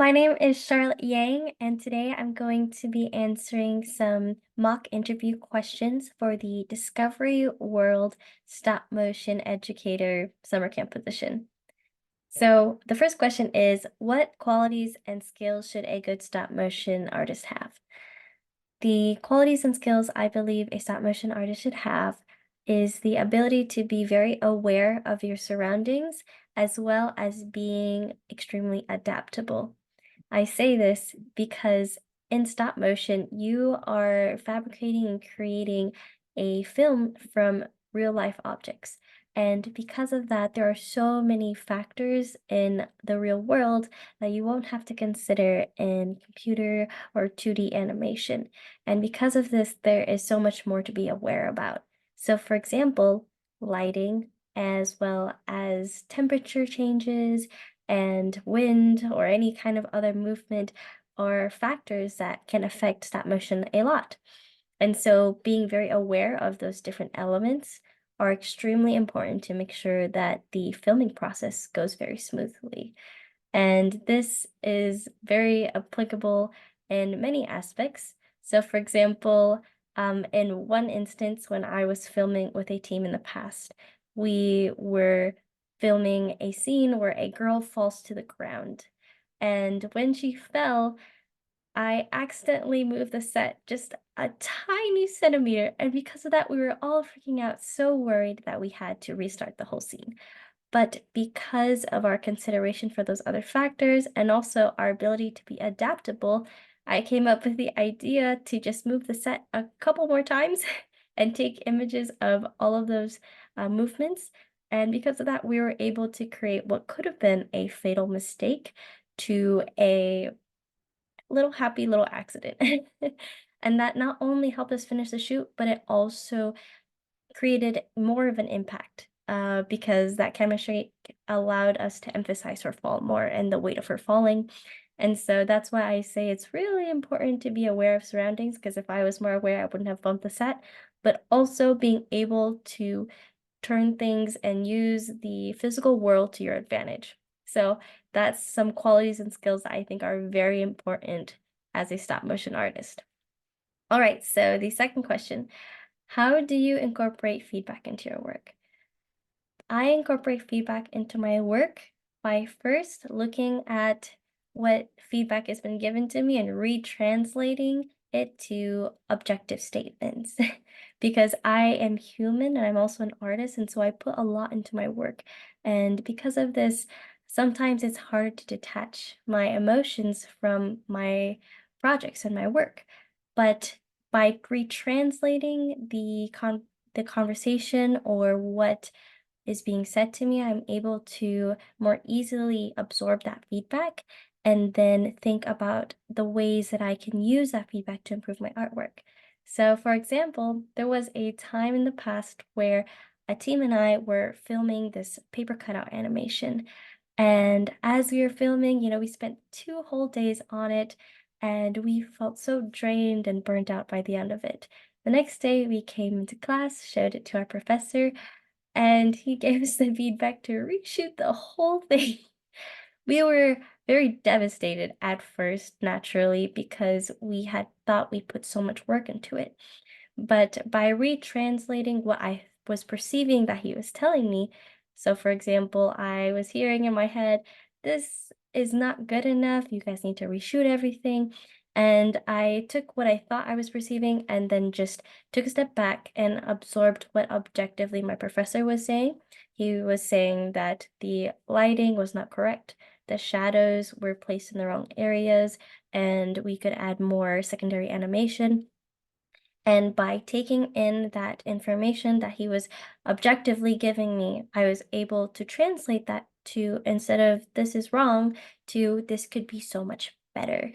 My name is Charlotte Yang, and today I'm going to be answering some mock interview questions for the Discovery World Stop Motion Educator summer camp position. So, the first question is, what qualities and skills should a good stop motion artist have? The qualities and skills I believe a stop motion artist should have is the ability to be very aware of your surroundings as well as being extremely adaptable. I say this because in stop motion, you are fabricating and creating a film from real life objects. And because of that, there are so many factors in the real world that you won't have to consider in computer or 2D animation. And because of this, there is so much more to be aware about. So, for example, lighting, as well as temperature changes and wind or any kind of other movement are factors that can affect stop motion a lot. And so being very aware of those different elements are extremely important to make sure that the filming process goes very smoothly. And this is very applicable in many aspects. So, for example, in one instance, when I was filming with a team in the past, we were filming a scene where a girl falls to the ground. And when she fell, I accidentally moved the set just a tiny centimeter. And because of that, we were all freaking out, so worried that we had to restart the whole scene. But because of our consideration for those other factors and also our ability to be adaptable, I came up with the idea to just move the set a couple more times and take images of all of those movements. And because of that, we were able to create what could have been a fatal mistake to a little happy little accident. And that not only helped us finish the shoot, but it also created more of an impact, because that chemistry allowed us to emphasize her fall more and the weight of her falling. And so that's why I say it's really important to be aware of surroundings, because if I was more aware, I wouldn't have bumped the set, but also being able to turn things and use the physical world to your advantage. So that's some qualities and skills that I think are very important as a stop motion artist. All right, so the second question, how do you incorporate feedback into your work? I incorporate feedback into my work by first looking at what feedback has been given to me and retranslating it to objective statements. Because I am human and I'm also an artist, and so I put a lot into my work. And because of this, sometimes it's hard to detach my emotions from my projects and my work. But by retranslating the conversation or what is being said to me, I'm able to more easily absorb that feedback and then think about the ways that I can use that feedback to improve my artwork. So, for example, there was a time in the past where a team and I were filming this paper cutout animation. And as we were filming, we spent 2 whole days on it, and we felt so drained and burnt out by the end of it. The next day, we came into class, showed it to our professor, and he gave us the feedback to reshoot the whole thing. We were very devastated at first, naturally, because we had thought we put so much work into it. But by retranslating what I was perceiving that he was telling me, so for example, I was hearing in my head, this is not good enough, you guys need to reshoot everything. And I took what I thought I was perceiving and then just took a step back and absorbed what objectively my professor was saying. He was saying that the lighting was not correct, the shadows were placed in the wrong areas, and we could add more secondary animation. And by taking in that information that he was objectively giving me, I was able to translate that to, instead of this is wrong, to this could be so much better.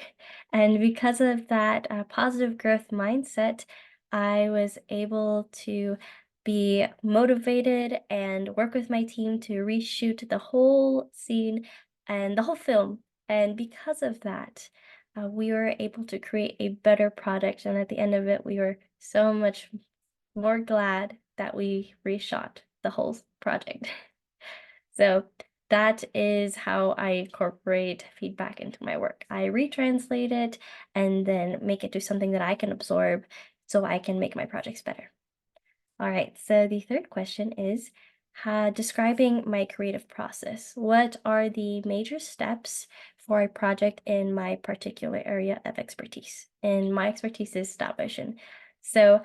And because of that positive growth mindset, I was able to be motivated and work with my team to reshoot the whole scene and the whole film. And because of that, we were able to create a better product. And at the end of it, we were so much more glad that we reshot the whole project. So that is how I incorporate feedback into my work. I retranslate it and then make it do something that I can absorb so I can make my projects better. All right, so the third question is describing my creative process. What are the major steps for a project in my particular area of expertise? And my expertise is stop motion. So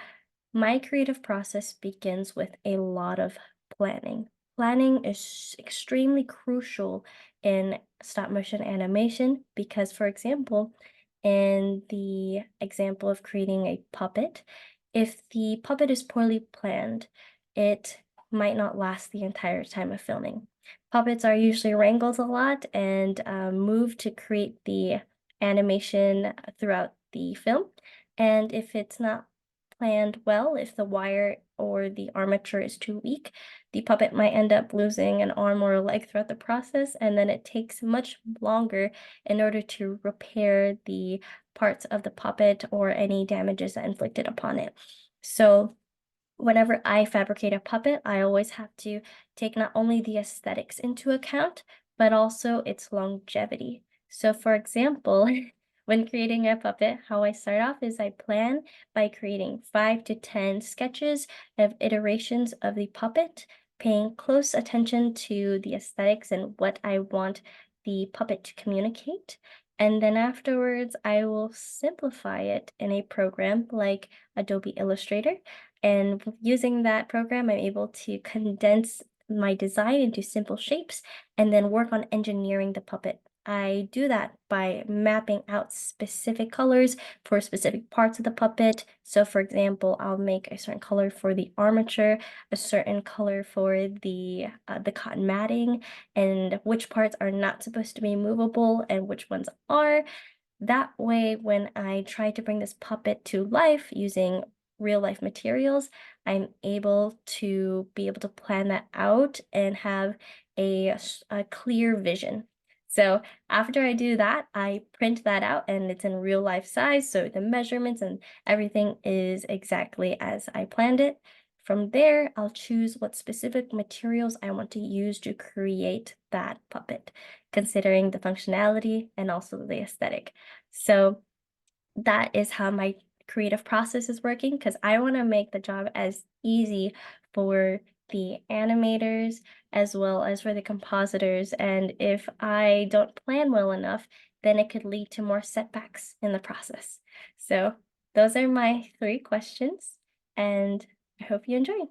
my creative process begins with a lot of planning. Planning is extremely crucial in stop motion animation because, for example, in the example of creating a puppet, if the puppet is poorly planned, it might not last the entire time of filming. Puppets are usually wrangled a lot and moved to create the animation throughout the film. And if it's not planned well, if the wire or the armature is too weak, the puppet might end up losing an arm or a leg throughout the process, and then it takes much longer in order to repair the parts of the puppet or any damages that inflicted upon it. So whenever I fabricate a puppet, I always have to take not only the aesthetics into account, but also its longevity. So, for example, when creating a puppet, how I start off is I plan by creating 5 to 10 sketches of iterations of the puppet, paying close attention to the aesthetics and what I want the puppet to communicate. And then afterwards, I will simplify it in a program like Adobe Illustrator, and using that program, I'm able to condense my design into simple shapes and then work on engineering the puppet. I do that by mapping out specific colors for specific parts of the puppet. So, for example, I'll make a certain color for the armature, a certain color for the cotton matting, and which parts are not supposed to be movable and which ones are. That way, when I try to bring this puppet to life using real life materials, I'm able to plan that out and have a clear vision. So after I do that, I print that out and it's in real life size. So the measurements and everything is exactly as I planned it. From there, I'll choose what specific materials I want to use to create that puppet, considering the functionality and also the aesthetic. So that is how my creative process is working because I want to make the job as easy for the animators as well as for the compositors. And if I don't plan well enough, then it could lead to more setbacks in the process. So those are my three questions, and I hope you enjoy.